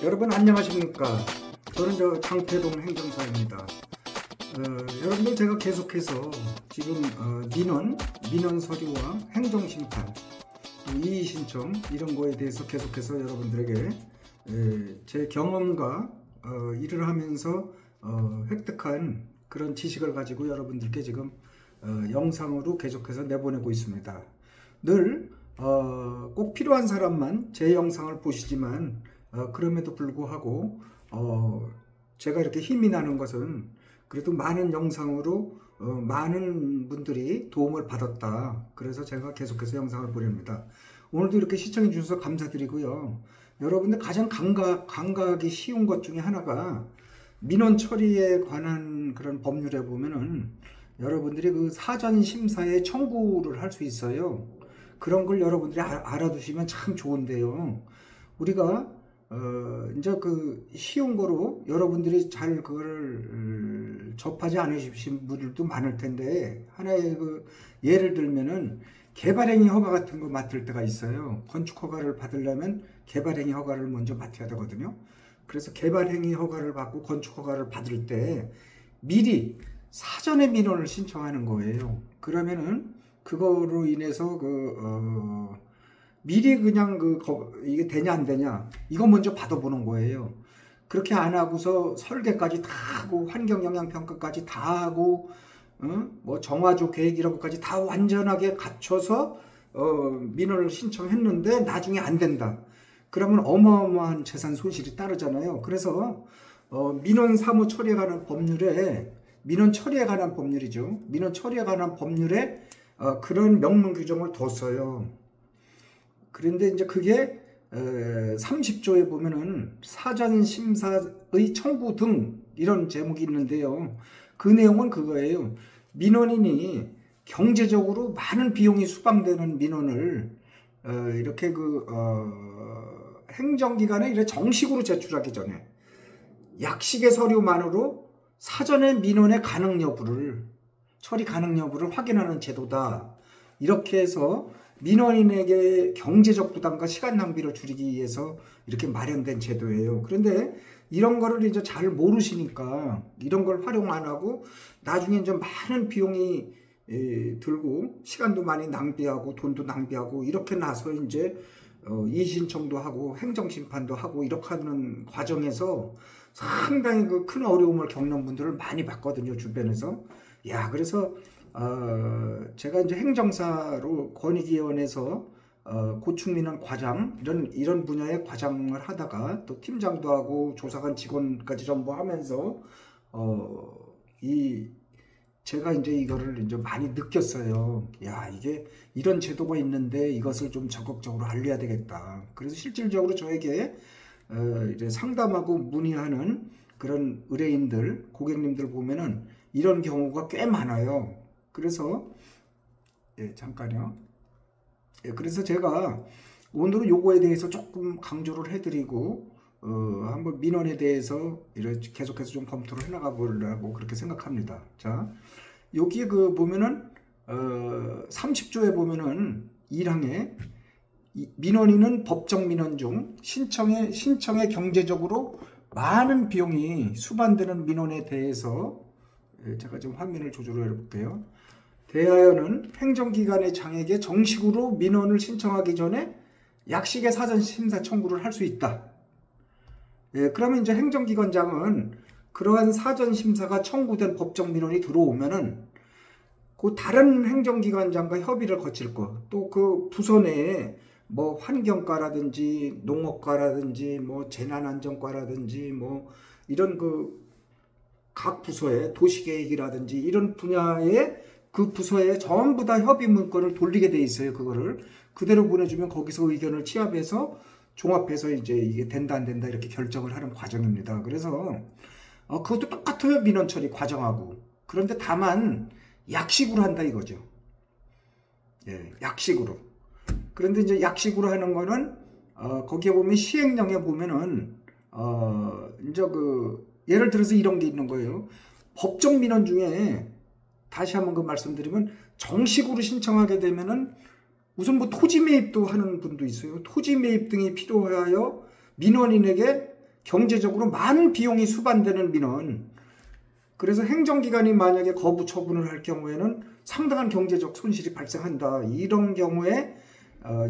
여러분 안녕하십니까? 저는 장태동 행정사입니다. 여러분들 제가 계속해서 지금 민원 서류와 행정심판, 이의신청 이런 거에 대해서 계속해서 여러분들에게 제 경험과 일을 하면서 획득한 그런 지식을 가지고 여러분들께 지금 영상으로 계속해서 내보내고 있습니다. 늘 꼭 필요한 사람만 제 영상을 보시지만 그럼에도 불구하고 제가 이렇게 힘이 나는 것은 그래도 많은 영상으로 많은 분들이 도움을 받았다. 그래서 제가 계속해서 영상을 보냅니다. 오늘도 이렇게 시청해 주셔서 감사드리고요. 여러분들 가장 감각이 쉬운 것 중에 하나가 민원 처리에 관한 그런 법률에 보면은 여러분들이 그 사전 심사에 청구를 할 수 있어요. 그런 걸 여러분들이 알아두시면 참 좋은데요. 우리가 이제 그 쉬운 거로 여러분들이 잘 그걸 접하지 않으신 분들도 많을 텐데, 하나의 그 예를 들면은 개발행위 허가 같은 거 맡을 때가 있어요. 건축 허가를 받으려면 개발행위 허가를 먼저 맡아야 되거든요. 그래서 개발행위 허가를 받고 건축 허가를 받을 때 미리 사전에 민원을 신청하는 거예요. 그러면은 그거로 인해서 미리 그냥 이게 되냐 안 되냐 이거 먼저 받아보는 거예요. 그렇게 안 하고서 설계까지 다 하고 환경영향평가까지 다 하고 뭐 정화조 계획 이런 것까지 다 완전하게 갖춰서 민원을 신청했는데 나중에 안 된다. 그러면 어마어마한 재산 손실이 따르잖아요. 그래서 민원 사무 처리에 관한 법률에 민원 처리에 관한 법률이죠. 민원 처리에 관한 법률에 그런 명문 규정을 뒀어요. 그런데 이제 그게 30조에 보면은 사전 심사의 청구 등 이런 제목이 있는데요. 그 내용은 그거예요. 민원인이 경제적으로 많은 비용이 수반되는 민원을 이렇게 행정기관에 이렇게 정식으로 제출하기 전에 약식의 서류만으로 사전에 민원의 가능 여부를 처리 가능 여부를 확인하는 제도다. 이렇게 해서 민원인에게 경제적 부담과 시간 낭비를 줄이기 위해서 이렇게 마련된 제도예요. 그런데 이런 거를 이제 잘 모르시니까 이런 걸 활용 안 하고 나중에 이제 많은 비용이 들고 시간도 많이 낭비하고 돈도 낭비하고 이렇게 나서 이제 이의신청도 하고 행정심판도 하고 이렇게 하는 과정에서 상당히 큰 어려움을 겪는 분들을 많이 봤거든요, 주변에서. 그래서 제가 이제 행정사로 권익위원회에서 고충민원 과장 이런 분야의 과장을 하다가 또 팀장도 하고 조사관 직원까지 전부 하면서 제가 이제 이거를 이제 많이 느꼈어요. 이게 이런 제도가 있는데 이것을 좀 적극적으로 알려야 되겠다. 그래서 실질적으로 저에게 이제 상담하고 문의하는 그런 의뢰인들, 고객님들 보면은 이런 경우가 꽤 많아요. 그래서 잠깐요. 그래서 제가 오늘은 요거에 대해서 조금 강조를 해드리고 한번 민원에 대해서 이렇게 계속해서 좀 검토를 해나가 보려고 그렇게 생각합니다. 자, 여기 보면은 30조에 보면은 1항에 민원인은 법정 민원 중 신청에 경제적으로 많은 비용이 수반되는 민원에 대해서 제가 좀 화면을 조절을 해볼게요. 대하여는 행정기관의 장에게 정식으로 민원을 신청하기 전에 약식의 사전 심사 청구를 할 수 있다. 그러면 이제 행정기관장은 그러한 사전 심사가 청구된 법정 민원이 들어오면은 그 다른 행정기관장과 협의를 거칠 거, 또 그 부서 내에 뭐 환경과라든지 농업과라든지 뭐 재난안전과라든지 뭐 이런 각 부서의 도시계획이라든지 이런 분야의 그 부서에 전부 다 협의 문건을 돌리게 돼 있어요. 그거를 그대로 보내주면 거기서 의견을 취합해서 종합해서 이제 이게 된다 안 된다 이렇게 결정을 하는 과정입니다. 그래서 그것도 똑같아요. 민원 처리 과정하고. 그런데 다만 약식으로 한다 이거죠. 약식으로. 그런데 이제 약식으로 하는 거는 거기에 보면 시행령에 보면은 이제 예를 들어서 이런 게 있는 거예요. 법정 민원 중에 다시 한번 말씀드리면 정식으로 신청하게 되면은 우선 토지 매입도 하는 분도 있어요. 토지 매입 등이 필요하여 민원인에게 경제적으로 많은 비용이 수반되는 민원, 그래서 행정기관이 만약에 거부 처분을 할 경우에는 상당한 경제적 손실이 발생한다. 이런 경우에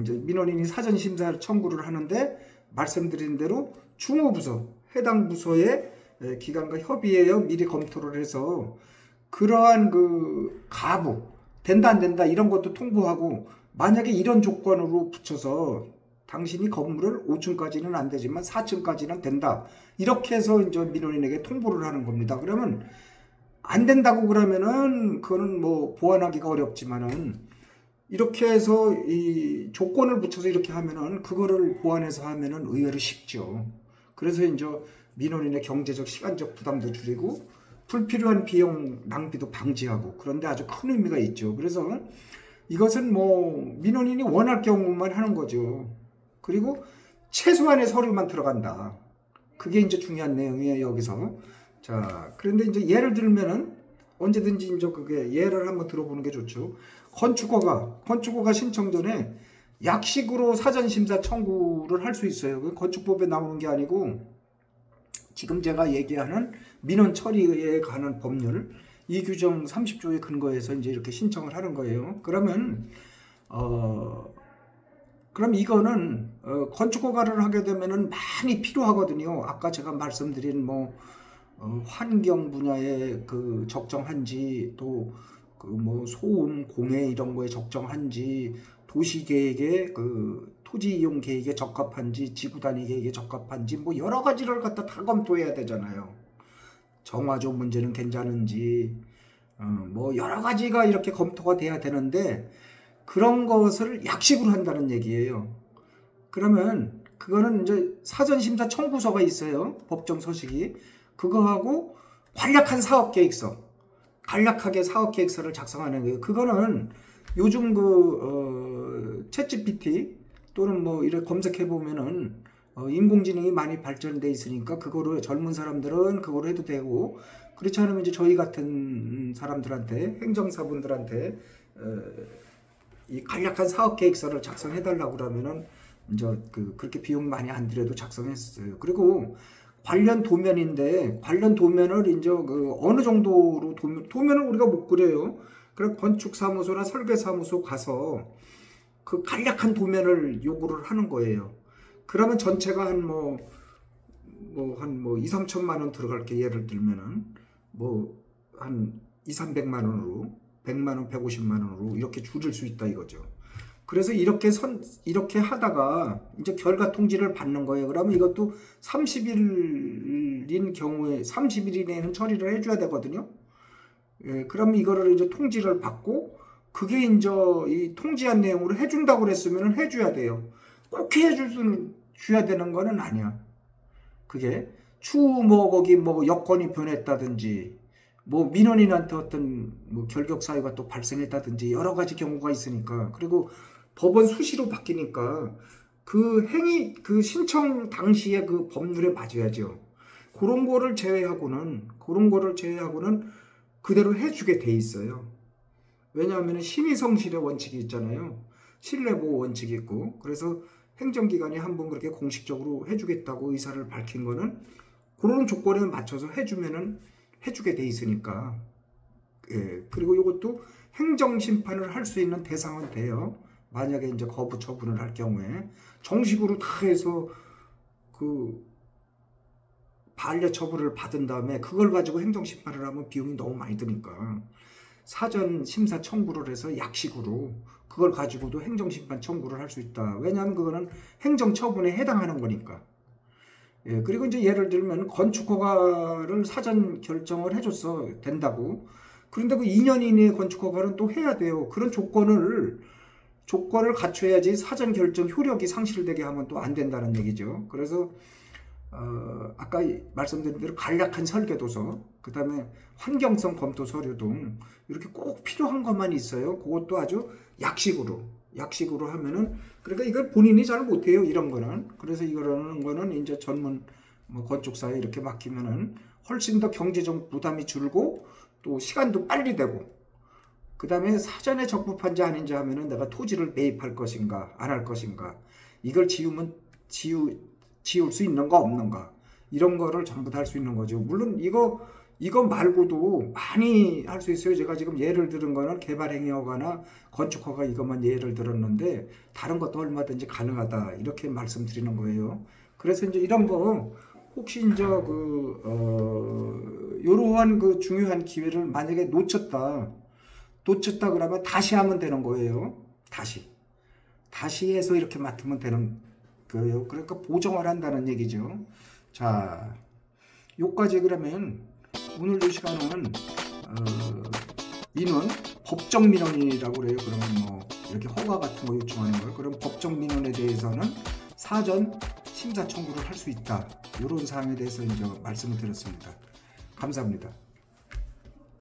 이제 민원인이 사전심사 청구를 하는데 말씀드린 대로 중후부서, 해당 부서의 기관과 협의하여 미리 검토를 해서 그러한 그 가부, 된다 안 된다 이런 것도 통보하고, 만약에 이런 조건으로 붙여서 당신이 건물을 5층까지는 안 되지만 4층까지는 된다, 이렇게 해서 이제 민원인에게 통보를 하는 겁니다. 그러면 안 된다고 그러면은 그거는 뭐 보완하기가 어렵지만은, 이렇게 해서 이 조건을 붙여서 이렇게 하면은 그거를 보완해서 하면은 의외로 쉽죠. 그래서 이제 민원인의 경제적 시간적 부담도 줄이고 불필요한 비용 낭비도 방지하고, 그런데 아주 큰 의미가 있죠. 그래서 이것은 뭐 민원인이 원할 경우만 하는 거죠. 그리고 최소한의 서류만 들어간다. 그게 이제 중요한 내용이에요, 여기서. 자, 그런데 이제 예를 들면은 언제든지 이제 그게 예를 한번 들어보는 게 좋죠. 건축허가 신청 전에 약식으로 사전심사 청구를 할 수 있어요. 건축법에 나오는 게 아니고 지금 제가 얘기하는 민원 처리에 관한 법률, 이 규정 30조에 근거해서 이제 이렇게 신청을 하는 거예요. 그러면 그럼 이거는 건축허가를 하게 되면은 많이 필요하거든요. 아까 제가 말씀드린 뭐 환경 분야에 그 적정한지, 또 그 뭐 소음, 공해 이런 거에 적정한지, 도시 계획에 그 토지 이용 계획에 적합한지, 지구 단위 계획에 적합한지, 뭐 여러 가지를 갖다 다 검토해야 되잖아요. 정화조 문제는 괜찮은지, 뭐 여러 가지가 이렇게 검토가 돼야 되는데, 그런 것을 약식으로 한다는 얘기예요. 그러면 그거는 이제 사전심사 청구서가 있어요. 법정 서식이. 그거하고 간략한 사업계획서, 간략하게 사업계획서를 작성하는 거예요. 그거는 요즘 챗GPT 또는 뭐 이렇게 검색해 보면은 인공지능이 많이 발전돼 있으니까 그거를 젊은 사람들은 그거로 해도 되고, 그렇지 않으면 이제 저희 같은 사람들한테, 행정사분들한테 이 간략한 사업계획서를 작성해 달라고 그러면은 이제 그렇게 비용 많이 안 들여도 작성했어요. 그리고 관련 도면인데, 관련 도면을 이제 어느 정도로 도면을 우리가 못 그려요. 그래서 건축사무소나 설계사무소 가서 그 간략한 도면을 요구를 하는 거예요. 그러면 전체가 한 2, 3천만 원 들어갈 게, 예를 들면은 뭐 한 2, 300만 원으로, 100만 원, 150만 원으로 이렇게 줄일 수 있다 이거죠. 그래서 이렇게 하다가 이제 결과 통지를 받는 거예요. 그러면 이것도 30일인 경우에 30일 이내에는 처리를 해줘야 되거든요. 예, 그러면 이거를 이제 통지를 받고, 그게 이제 이 통지한 내용으로 해준다고 그랬으면 해줘야 돼요. 꼭 해줘야 되는 거는 아니야. 그게 거기 뭐 여건이 변했다든지, 뭐 민원인한테 어떤 뭐 결격 사유가 또 발생했다든지 여러 가지 경우가 있으니까, 그리고 법원 수시로 바뀌니까 그 신청 당시에 그 법률에 맞아야죠. 그런 거를 제외하고는 그대로 해주게 돼 있어요. 왜냐하면 신의성실의 원칙이 있잖아요. 신뢰보호 원칙이 있고, 그래서 행정기관이 한번 그렇게 공식적으로 해주겠다고 의사를 밝힌 거는 그런 조건에 맞춰서 해주게 돼 있으니까. 예, 그리고 이것도 행정심판을 할 수 있는 대상은 돼요. 만약에 이제 거부 처분을 할 경우에 정식으로 다 해서 그 반려 처분을 받은 다음에 그걸 가지고 행정심판을 하면 비용이 너무 많이 드니까 사전 심사 청구를 해서 약식으로 그걸 가지고도 행정심판 청구를 할 수 있다. 왜냐하면 그거는 행정처분에 해당하는 거니까. 예, 그리고 이제 예를 들면 건축허가를 사전 결정을 해줬어, 된다고. 그런데 그 2년 이내에 건축허가는 또 해야 돼요. 그런 조건을 갖춰야지 사전 결정 효력이 상실되게 하면 또 안 된다는 얘기죠. 그래서 아까 말씀드린 대로 간략한 설계도서, 그 다음에 환경성 검토 서류 등 이렇게 꼭 필요한 것만 있어요. 그것도 아주 약식으로 하면은, 그러니까 이걸 본인이 잘 못해요, 이런 거는. 그래서 이거라는 거는 이제 전문 뭐 건축사에 이렇게 맡기면은 훨씬 더 경제적 부담이 줄고 또 시간도 빨리 되고, 그 다음에 사전에 적법한지 아닌지 하면은 내가 토지를 매입할 것인가 안 할 것인가, 이걸 지울 수 있는가 없는가, 이런 거를 전부 다 할 수 있는 거죠. 물론 이거 말고도 많이 할 수 있어요. 제가 지금 예를 들은 거는 개발행위허가나 건축허가 이것만 예를 들었는데 다른 것도 얼마든지 가능하다 이렇게 말씀드리는 거예요. 그래서 이제 이런 거 혹시 이제 이러한 그 중요한 기회를 만약에 놓쳤다 그러면 다시 하면 되는 거예요. 다시 해서 이렇게 맡으면 되는 거예요. 그러니까 보정을 한다는 얘기죠. 자, 요까지 그러면 오늘 이 시간은 민원, 법정 민원이라고 그래요. 그러면 뭐 이렇게 허가 같은 거 요청하는 걸, 그럼 법정 민원에 대해서는 사전 심사 청구를 할 수 있다. 이런 사항에 대해서 이제 말씀을 드렸습니다. 감사합니다.